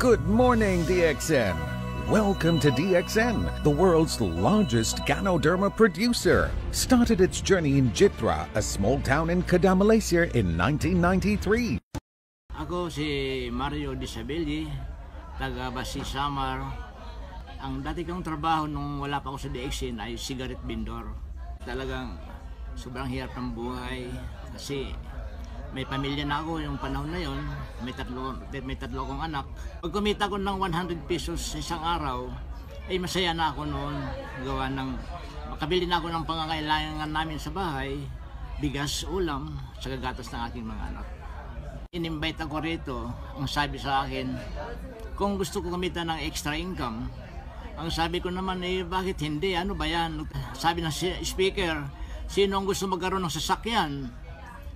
Good morning, DXN. Welcome to DXN, the world's largest Ganoderma producer. Started its journey in Jitra, a small town in Kedah, Malaysia in 1993. Ako si Mario Disabelli, taga Basi Samar. Ang dati kong trabaho nung wala pa ako sa DXN ay cigarette vendor. Talagang sobrang hirap ng buhay kasi may pamilya na ako yung panahon na yon. May tatlo akong anak. Pag kumita ko ng 100 pesos isang araw, ay masaya na ako noon. Gawa ng makabili na ako ng pangangailangan namin sa bahay, bigas, ulam, sa gagatas ng aking mga anak. In-invite ako rito, ang sabi sa akin, kung gusto ko kumita ng extra income, ang sabi ko naman, bakit hindi? Ano ba yan? Sabi ng speaker, sino ang gusto magkaroon ng sasakyan?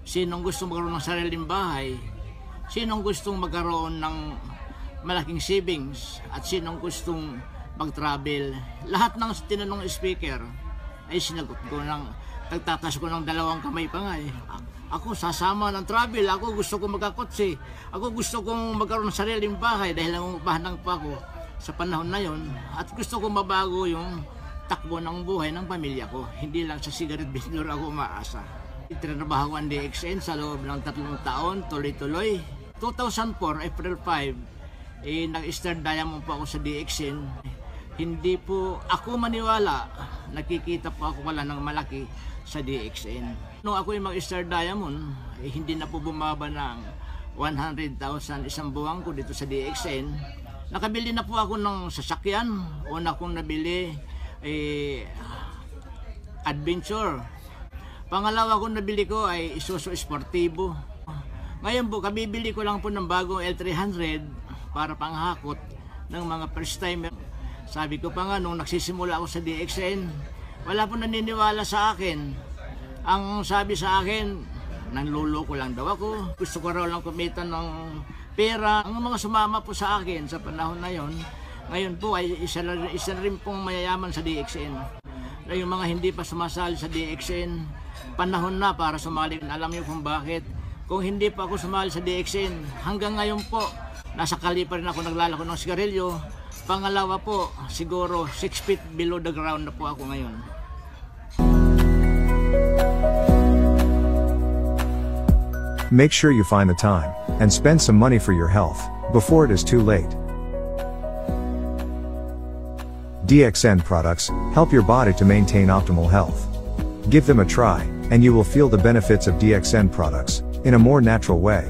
Sino ang gusto magkaroon ng sariling bahay? Sino ang gustong magkaroon ng malaking savings? At sino ang gustong mag-travel? Lahat ng tinanong speaker ay sinagot ko ng tagtatas ko ng dalawang kamay pa nga eh. Ako sasama ng travel, ako gusto kong magkakotse, ako gusto kong magkaroon ng sariling bahay dahil nangungupahan pa ako sa panahon na yon, at gusto kong mabago yung takbo ng buhay ng pamilya ko. Hindi lang sa cigarette vendor ako umaasa. Itrinabaho ang DXN sa loob ng 3 taon, tuloy-tuloy. 2004, April 5, nag-star diamond po ako sa DXN. Hindi po ako maniwala, nakikita po ako wala ng malaki sa DXN. Nung ako yung mag-star diamond, hindi na po bumaba ng 100,000 isang buwan ko dito sa DXN. Nakabili na po ako ng sasakyan. Una kong nabili, Adventure. Pangalawa kong nabili ko ay Isuzu Sportivo. Ngayon po, kabibili ko lang po ng bagong L300 para panghakot ng mga first time. Sabi ko pa nga, nung nagsisimula ako sa DXN, wala po naniniwala sa akin. Ang sabi sa akin, nanluloko lang daw ako. Gusto ko raw lang kumita ng pera. Ang mga sumama po sa akin sa panahon na yon, ngayon po ay isa rin pong mayayaman sa DXN. Na yung mga hindi pa sumasali sa DXN, panahon na para sumali. Alam niyo kung bakit. Kung hindi pa ako sumali sa DXN, hanggang ngayon po, nasa kali pa rin ako naglalako ng sigarilyo. Pangalawa po, siguro 6 feet below the ground na po ako ngayon. Make sure you find the time and spend some money for your health before it is too late. DXN products help your body to maintain optimal health. Give them a try, and you will feel the benefits of DXN products in a more natural way.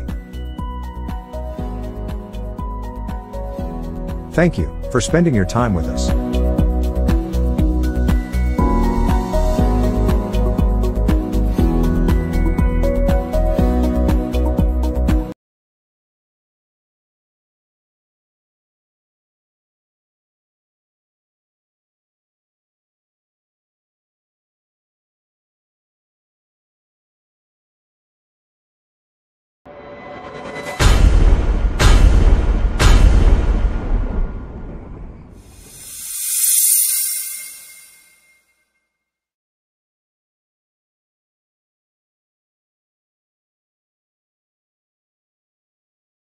Thank you for spending your time with us.